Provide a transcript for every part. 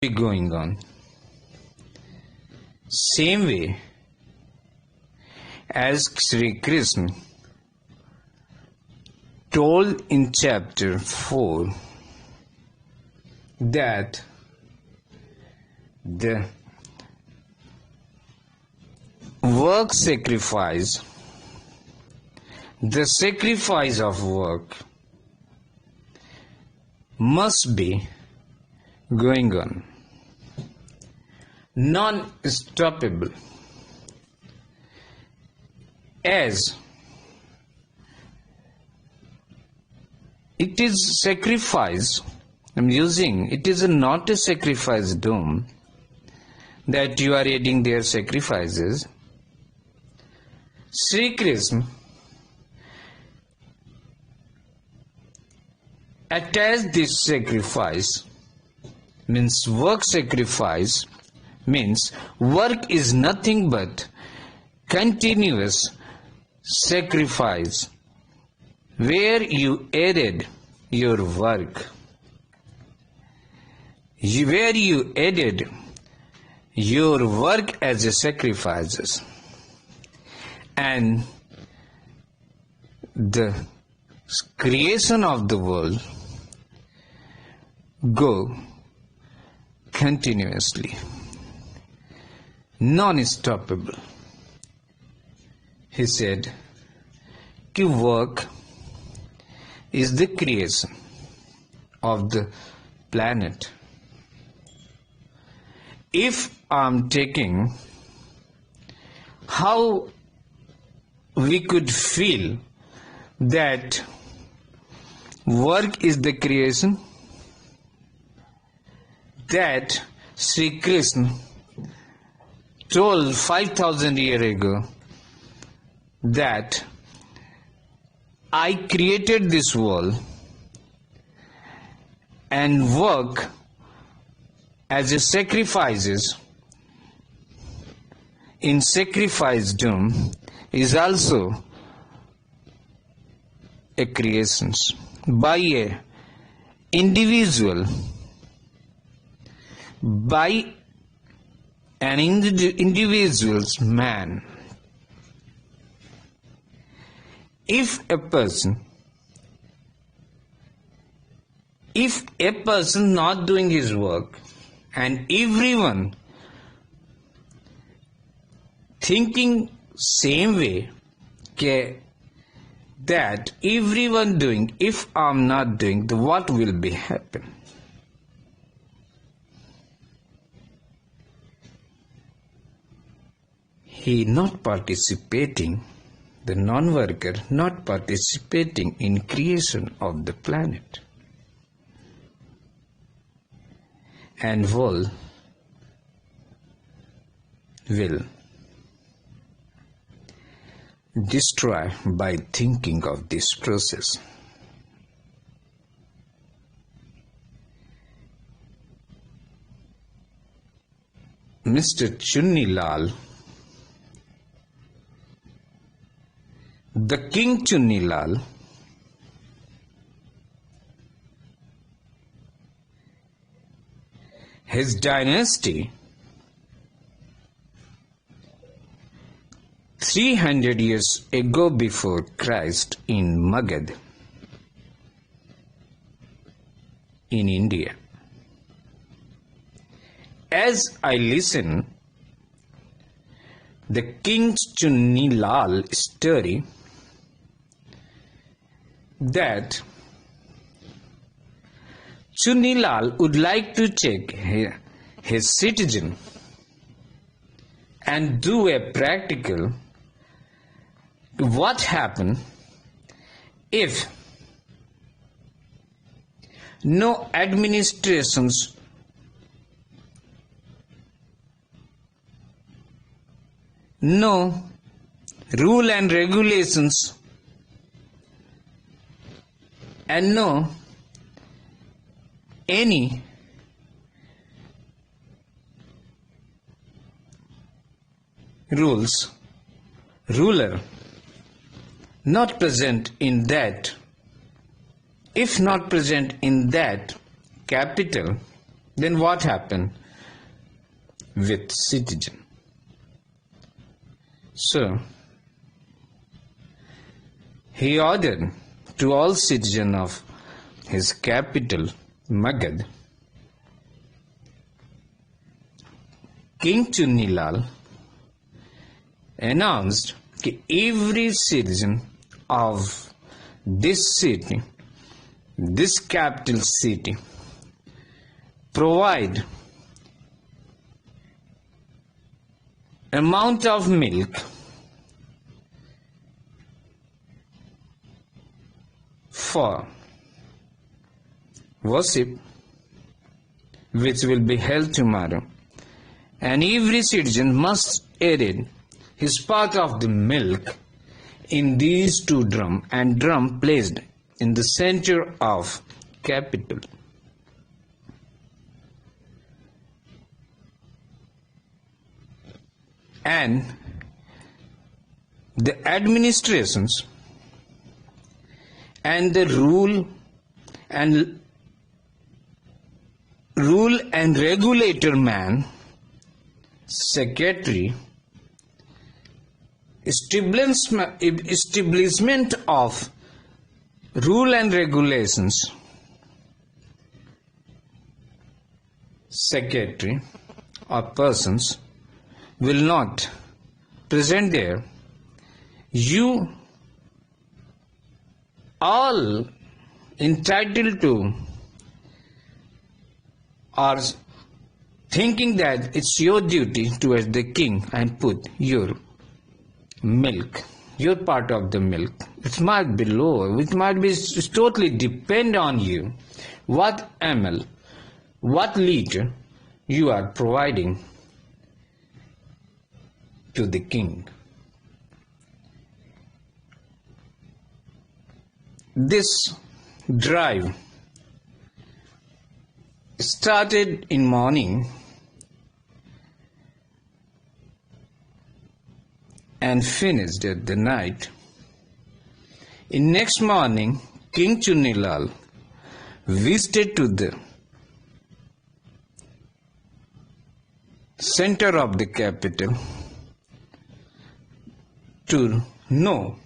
be going on. Same way as Sri Krishna told in chapter 4 that the work sacrifice, the sacrifice of work must be going on, non-stoppable, as it is sacrifice. It is not a sacrifice dome that you are adding their sacrifices. Sri Krishna attached this sacrifice, means work sacrifice, means work is nothing but continuous sacrifice where you added your work, where you added your work as a sacrifices, and the creation of the world go continuously, non-stoppable. He said कि work is the creation of the planet. If I'm taking how we could feel that work is the creation, that Sri Krishna told 5,000 years ago that I created this world, and work as a sacrifices in sacrifice dome is also a creation by a individual, by an individual's man. If a person not doing his work, and everyone thinking same way, that everyone doing, if I'm not doing, then what will be happen? He not participating, the non-worker not participating in creation of the planet, and world will destroy by thinking of this process. Mr. Chunni Lal, the King Chunni Lal, his dynasty 300 years ago before Christ in Magad in India. As I listen the King Chunni Lal story, that Chunni Lal would like to check his citizen and do a practical what happen if no administrations, no rule and regulations, and no any ruler not present in that, if not present in that capital, Then what happened with citizen? So, he ordered to all citizens of his capital, Magad, King Chunni Lal announced that every citizen of this city, this capital city, provide amount of milk for worship, which will be held tomorrow, and every citizen must add his part of the milk in these two drums, and drum placed in the center of capital. And the administrations and the rule and regulator man, secretary, establishment of rule and regulations, secretary or persons will not present there. You all entitled to are thinking that it's your duty towards the king and put your milk, your part of the milk. It might be low, it might be totally depend on you. What ml, what liter you are providing to the king. This drive started in morning and finished at the night. In next morning, King Chunni Lal visited to the center of the capital to know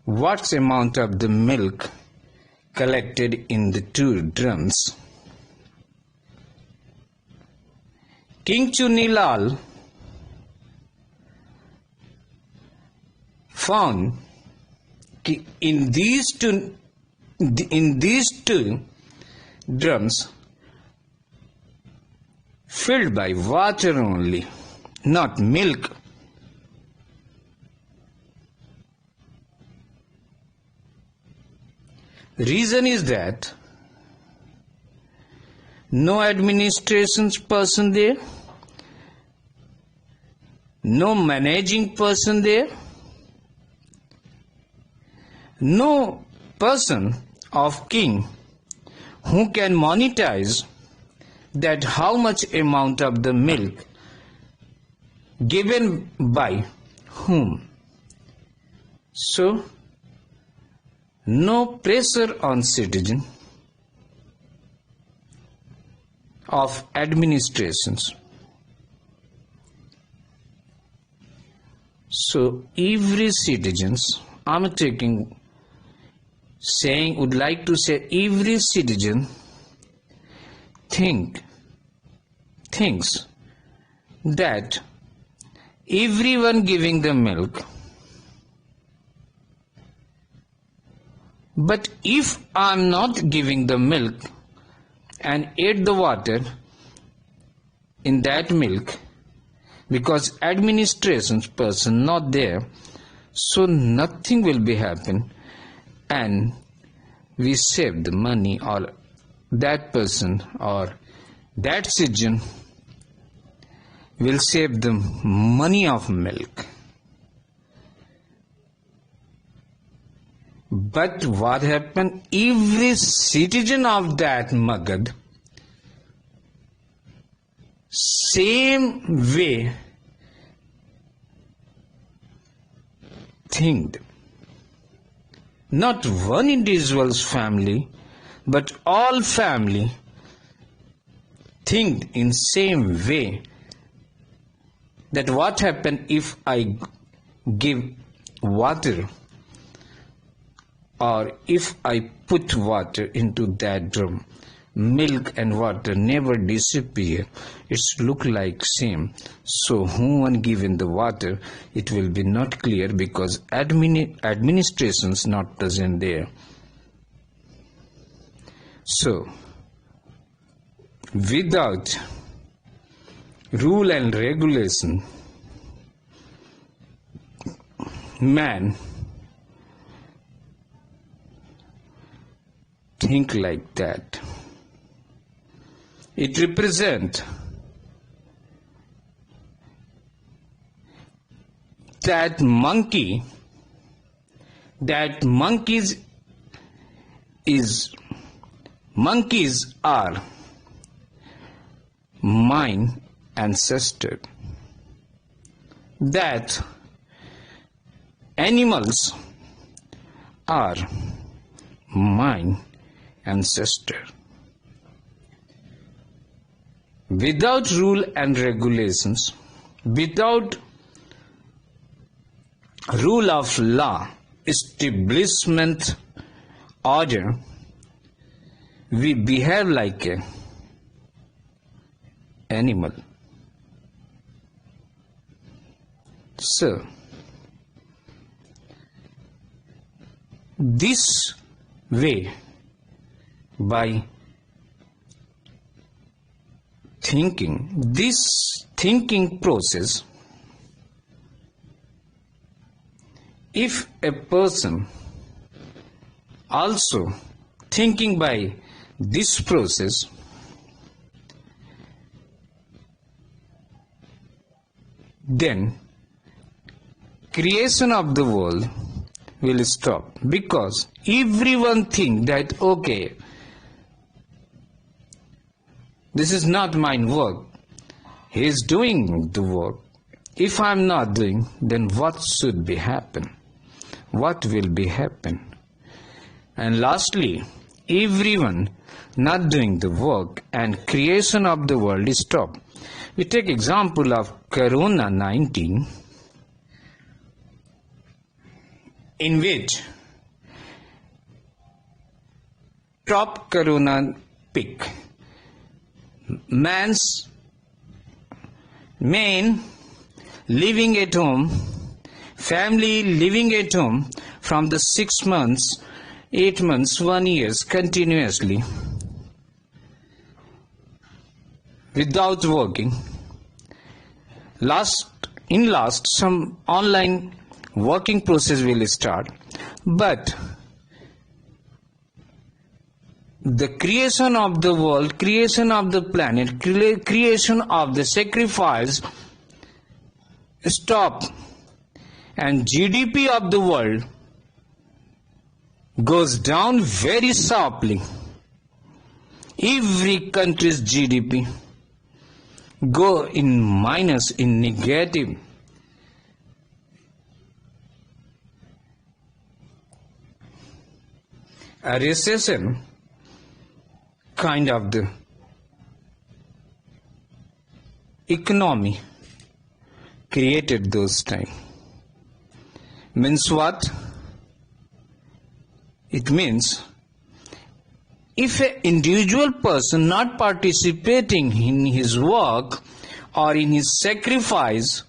what's amount of the milk collected in the two drums. King Chunni Lal found in these two drums filled by water only, not milk. The reason is that no administrations person there, no managing person there, no person of king who can monetize that how much amount of the milk given by whom. So, no pressure on citizen of administrations. So every citizens, would like to say every citizen thinks that everyone giving the milk, but if I'm not giving the milk and add the water in that milk, because administration's person not there, so nothing will be happen, and we save the money, or that person or that citizen will save the money of milk. But what happened? Every citizen of that Magad, same way think. Not one individual's family, but all family think in same way that what happen if I give water, or if I put water into that drum, milk and water never disappear. It's look like same. So who one given the water, it will be not clear because administration's not present there. So without rule and regulation, man think like that. It represents that monkeys are mine ancestor. That animals are mine ancestor. Without rule and regulations, without rule of law, establishment, order, we behave like an animal. So, this way, by this thinking process, if a person also thinking by this process, then creation of the world will stop, because everyone think that okay, this is not my work, he is doing the work. If I am not doing, then what should be happen? What will be happen? And lastly, everyone not doing the work and creation of the world is stopped. We take example of Corona-19, in which top Corona peak, men living at home, family living at home from the 6 months, 8 months, 1 year continuously without working. Last some online working process will start, but the creation of the world, creation of the planet, creation of the sacrifice stop, and GDP of the world goes down very sharply. Every country's GDP go in minus, in negative. A recession kind of the economy created those time. Means what? It means if an individual person not participating in his work or in his sacrifice,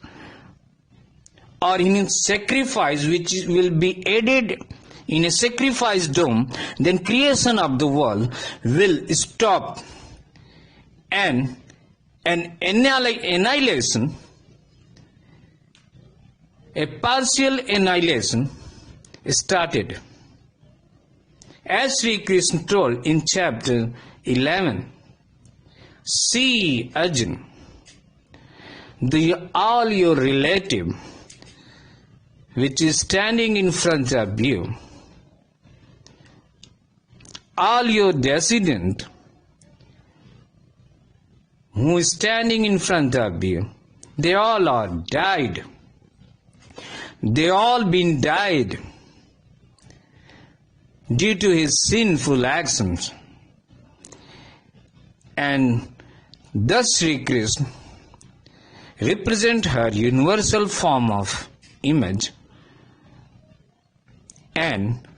which will be added in a sacrifice dome, then creation of the world will stop, and an annihilation, a partial annihilation started. As Sri Krishna told in chapter 11, see Arjuna, all your relative which is standing in front of you, all your descendant who is standing in front of you, they all are died. They all been died due to his sinful actions. And Thus Sri Krishna represent her universal form of image, and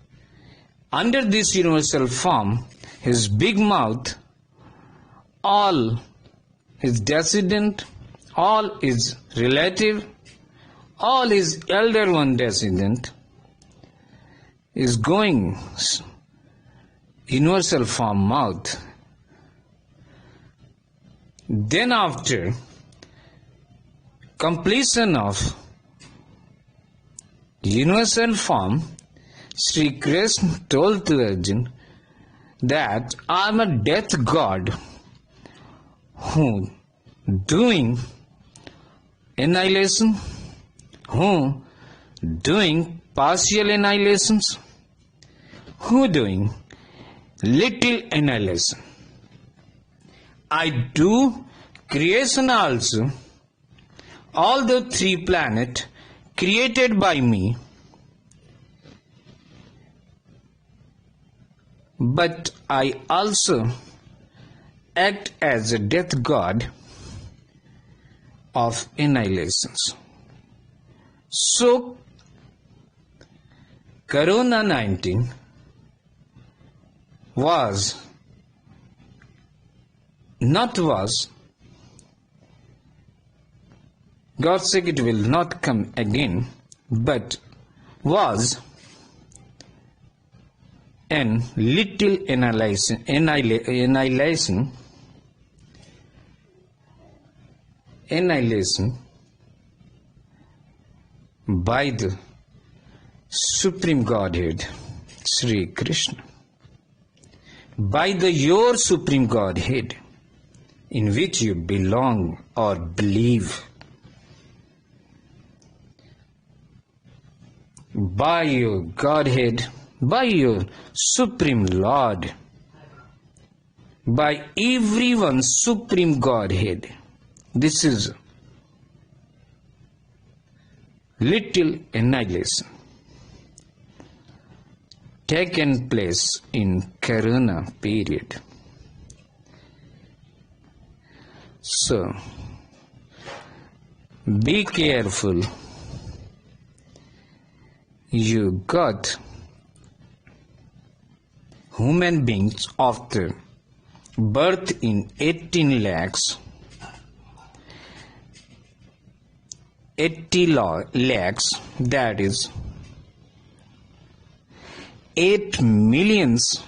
under this universal form, his big mouth, all his descendant, all his relative, all his elder one descendant is going universal form mouth. Then after completion of universal form, Sri Krishna told to Arjuna that I am a death god who doing annihilation, who doing partial annihilations, who doing little annihilation. I do creation also. All the 3 planets created by me, but I also act as a death god of annihilations. So, Corona-19 God said it will not come again, but was an little annihilation by the Supreme Godhead, Sri Krishna, by your Supreme Godhead, in which you belong or believe, by your Godhead, by your Supreme Lord, by everyone's Supreme Godhead. This is little annihilation taken place in Corona period. So, be careful. You got human beings after birth in 18 lakhs, 80 lakhs, that is 8 millions